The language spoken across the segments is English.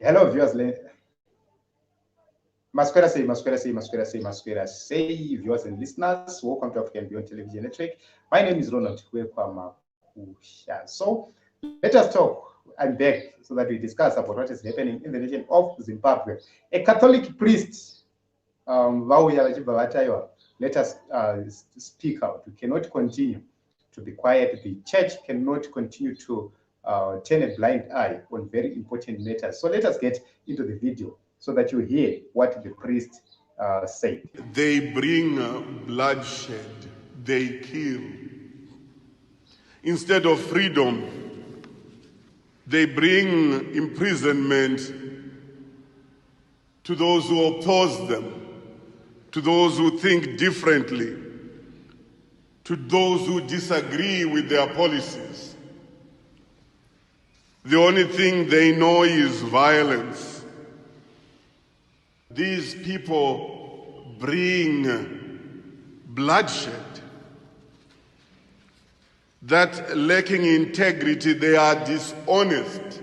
Hello, viewers. Masquera say, viewers and listeners. Welcome to African Beyond Television Network. My name is Ronald Kwekwa. So, let us talk. I'm back so that we discuss about what is happening in the nation of Zimbabwe. A Catholic priest, let us speak out. We cannot continue to be quiet. The church cannot continue to turn a blind eye on very important matters. So let us get into the video so that you hear what the priest said. They bring bloodshed, they kill. Instead of freedom, they bring imprisonment to those who oppose them, to those who think differently, to those who disagree with their policies. The only thing they know is violence. These people bring bloodshed. That lacking integrity, they are dishonest.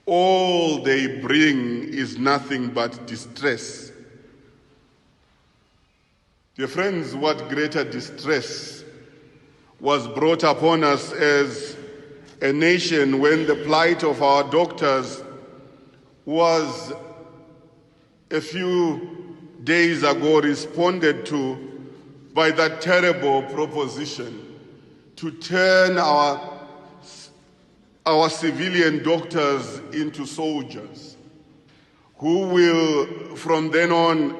All they bring is nothing but distress. Dear friends, what greater distress was brought upon us as a nation when the plight of our doctors was a few days ago responded to by that terrible proposition to turn our civilian doctors into soldiers who will from then on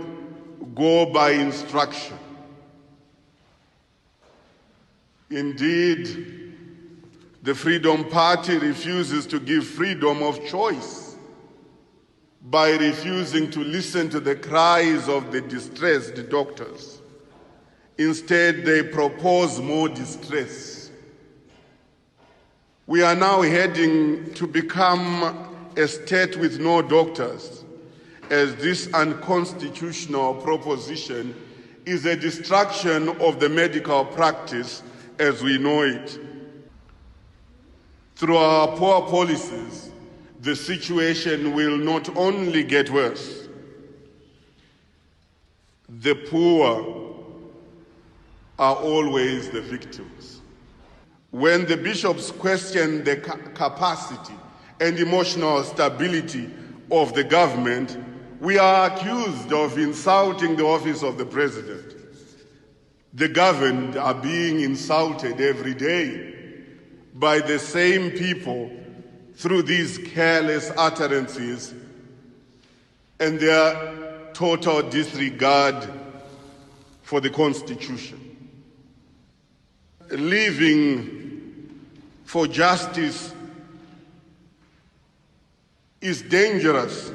go by instruction. Indeed, the Freedom Party refuses to give freedom of choice by refusing to listen to the cries of the distressed doctors. Instead, they propose more distress. We are now heading to become a state with no doctors, as this unconstitutional proposition is a destruction of the medical practice as we know it. Through our poor policies, the situation will not only get worse. The poor are always the victims. When the bishops question the capacity and emotional stability of the government, we are accused of insulting the office of the president. The governed are being insulted every day by the same people through these careless utterances and their total disregard for the Constitution. Living for justice is dangerous,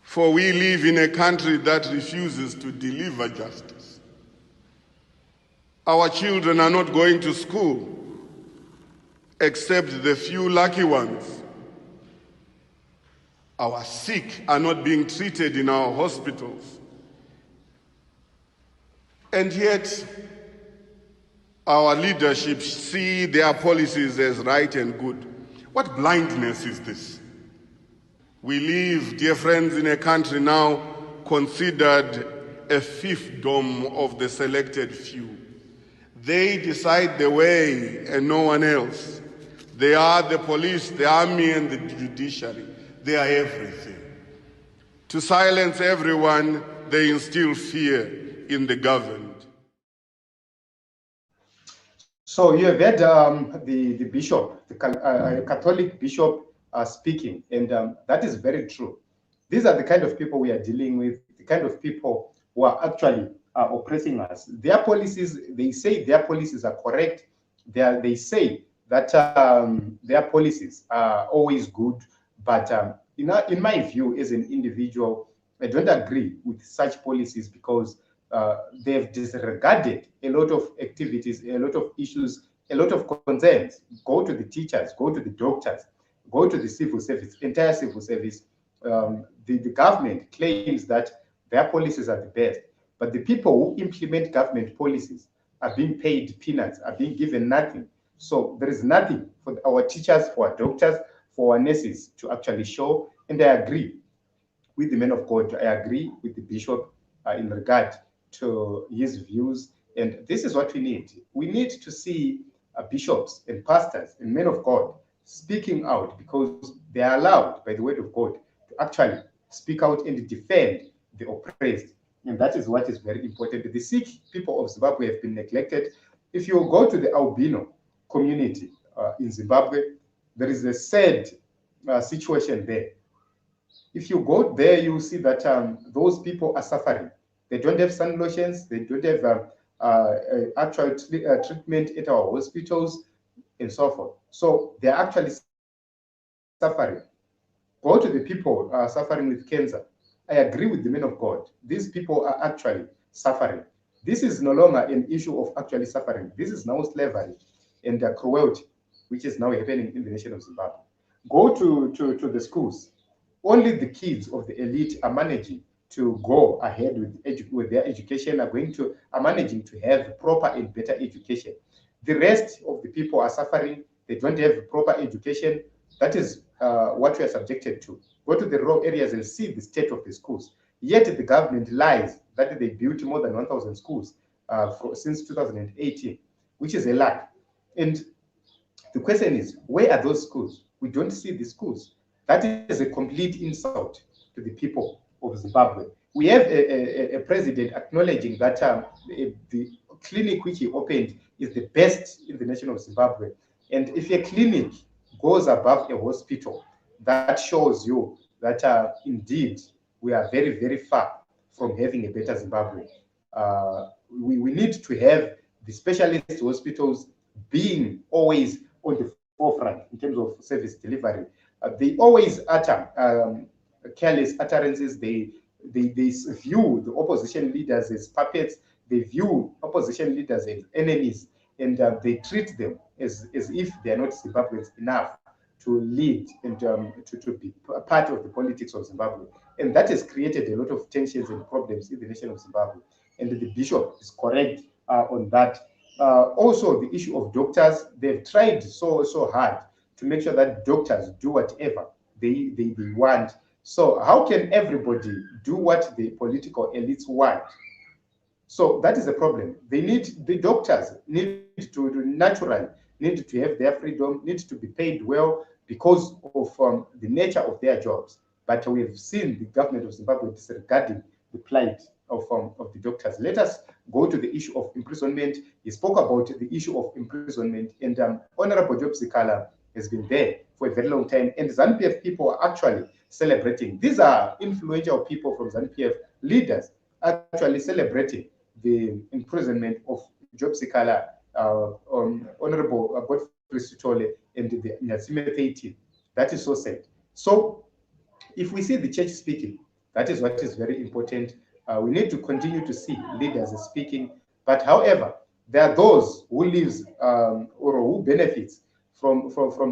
for we live in a country that refuses to deliver justice. Our children are not going to school, except the few lucky ones. Our sick are not being treated in our hospitals. And yet, our leadership see their policies as right and good. What blindness is this? We live, dear friends, in a country now considered a fiefdom of the selected few. They decide the way and no one else. They are the police, the army, and the judiciary. They are everything. To silence everyone, they instill fear in the governed. So you have heard the bishop, the Catholic bishop speaking, and that is very true. These are the kind of people we are dealing with, the kind of people who are actually oppressing us. Their policies, they say their policies are correct. They say that their policies are always good, but in my view, as an individual, I don't agree with such policies because they've disregarded a lot of activities, a lot of issues, a lot of concerns. Go to the teachers, go to the doctors, go to the civil service, entire civil service. The government claims that their policies are the best, but the people who implement government policies are being paid peanuts, are being given nothing. So there is nothing for our teachers, for our doctors, for our nurses to actually show. And I agree with the man of God. I agree with the bishop in regard to his views. And this is what we need. We need to see bishops and pastors and men of God speaking out, because they are allowed by the word of God to actually speak out and defend the oppressed. And that is what is very important. The sick people of Zimbabwe have been neglected. If you go to the albino community in Zimbabwe, there is a sad situation there. If you go there, you see that those people are suffering. They don't have sun lotions. They don't have actual treatment at our hospitals and so forth. So they're actually suffering. Go to the people suffering with cancer. I agree with the men of God. These people are actually suffering. This is no longer an issue of actually suffering. This is now slavery and cruelty, which is now happening in the nation of Zimbabwe. Go to the schools. Only the kids of the elite are managing to go ahead with their education, are managing to have proper and better education. The rest of the people are suffering. They don't have proper education. That is what we are subjected to. Go to the rural areas and see the state of the schools. Yet the government lies that they built more than 1,000 schools since 2018, which is a lie. And the question is, where are those schools? We don't see the schools. That is a complete insult to the people of Zimbabwe. We have a president acknowledging that the clinic which he opened is the best in the nation of Zimbabwe. And if a clinic goes above a hospital, that shows you that indeed we are very, very far from having a better Zimbabwe. We need to have the specialist hospitals being always on the forefront in terms of service delivery. They always utter careless utterances. They view the opposition leaders as puppets. They view opposition leaders as enemies, and they treat them as if they are not Zimbabweans enough to lead and to be part of the politics of Zimbabwe. And that has created a lot of tensions and problems in the nation of Zimbabwe. And the bishop is correct on that. Also, the issue of doctors, they've tried so hard to make sure that doctors do whatever they want. So how can everybody do what the political elites want? So that is a problem. The doctors need to naturally need to have their freedom, need to be paid well because of the nature of their jobs. But we have seen the government of Zimbabwe disregarding the plight of the doctors. Let us go to the issue of imprisonment. He spoke about the issue of imprisonment, and Honorable Job Sikala has been there for a very long time, and ZANU-PF people are actually celebrating. These are influential people from ZANU-PF leaders actually celebrating the imprisonment of Job Sikala, Honorable Godfrey Sitole, and the Nyatsime 13. That is so sad. So if we see the church speaking, that is what is very important. We need to continue to see leaders speaking. But however, there are those who lives or who benefits from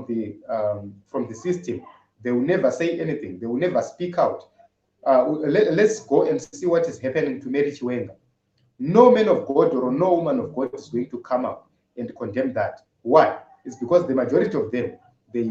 the system. They will never say anything. They will never speak out. Let's go and see what is happening to Mary Chiwenga. No man of God or no woman of God is going to come out and condemn that. Why? It's because the majority of them, they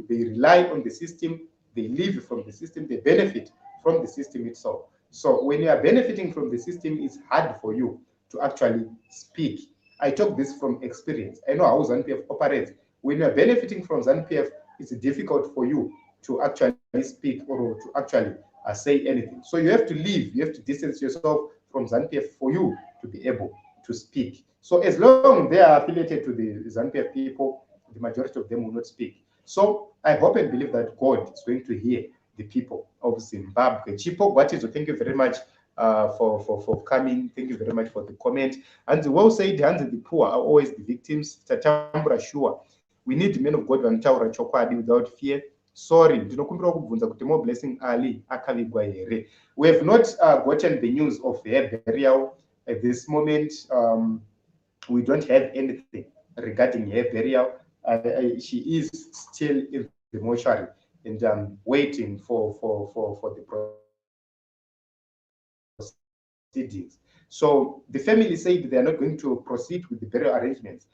rely on the system, they live from the system, they benefit from the system itself. So when you are benefiting from the system, it's hard for you to actually speak. I talk this from experience. I know how ZANU-PF operates. When you are benefiting from ZANU-PF, it's difficult for you to actually speak or to actually say anything. So you have to leave, you have to distance yourself from ZANU-PF for you to be able to speak. So as long as they are affiliated to the ZANU-PF people, the majority of them will not speak. So I hope and believe that God is going to hear the people of Zimbabwe. Chipo Gwatizo, thank you very much for coming. Thank you very much for the comment. And the well said, hands the poor are always the victims. Tatambra sure. We need men of God vantaura chokwadi without fear. Sorry, ndinokumbira kubvunza kuti more blessing ali akavigwa here. We have not gotten the news of her burial at this moment. We don't have anything regarding her burial. She is still in the mortuary and waiting for the proceedings. So the family said they are not going to proceed with the burial arrangements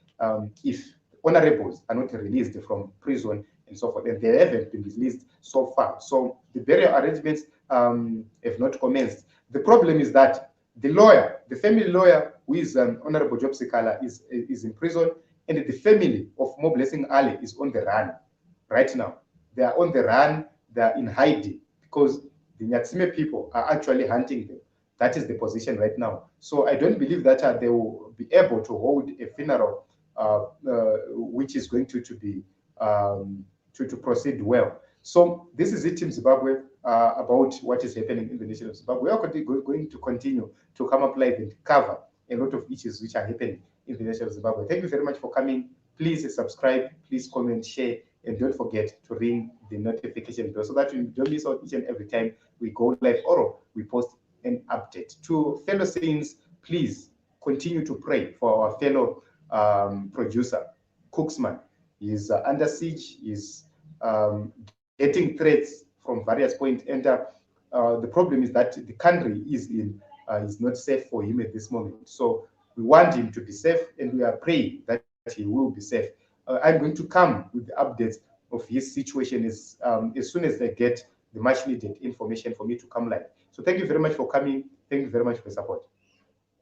if honorables are not released from prison and so forth, and they haven't been released so far. So the burial arrangements have not commenced. The problem is that the lawyer, the family lawyer, who is Honorable Job Sikala, is in prison, and the family of Mo Blessing Ali is on the run right now. They are on the run, they are in hiding, because the Nyatsime people are actually hunting them. That is the position right now. So I don't believe that they will be able to hold a funeral which is going to be to proceed well. So this is it, Team Zimbabwe, about what is happening in the nation of Zimbabwe. We are going to continue to come up live and cover a lot of issues which are happening in the nation of Zimbabwe. Thank you very much for coming. Please subscribe, please comment, share, and don't forget to ring the notification bell so that you don't miss out each and every time we go live or we post an update. To fellow saints, please continue to pray for our fellow producer, Cooksman. He's under siege, he's getting threats from various points, and the problem is that the country is not safe for him at this moment. So we want him to be safe, and we are praying that he will be safe. I'm going to come with the updates of his situation as soon as they get the much needed information for me to come live. So thank you very much for coming. Thank you very much for your support.